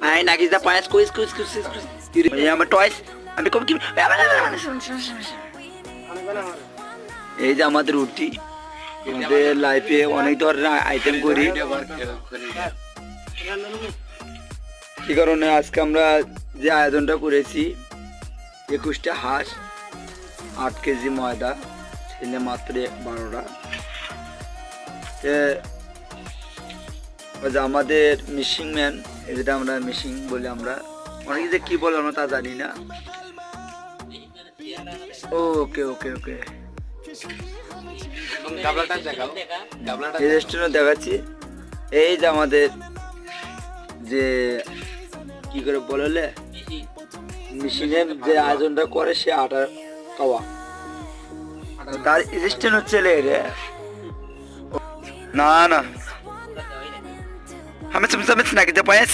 I নাগিস দা পায়েস কুইজ কুইজ কুইজ কুইজ আমার টয়েস আমি কম কি এই যে আমাদের রুটি আমাদের লাইফে অনেক ধরনের আইটেম করি কি কারণে আজকে আমরা যে আয়োজনটা করেছি 21টা হাঁস 8 কেজি ময়দা ছেলে মাত্র 12টা আমাদের মিশিং ম্যান যেটা আমরা মিশিং বলি আমরা অনেকে যে কি বলে আমরা তা জানি না ওকে ওকে ওকে রেস্টুরেন্ট দেখাচ্ছি এই যে আমাদের যে কি করে বললে মেশিনের যে আয়োজনটা করে সে আটা কাওয়া তার রেস্টুরেন্ট হচ্ছে রে না না আমি তুমি নাকি পায়েস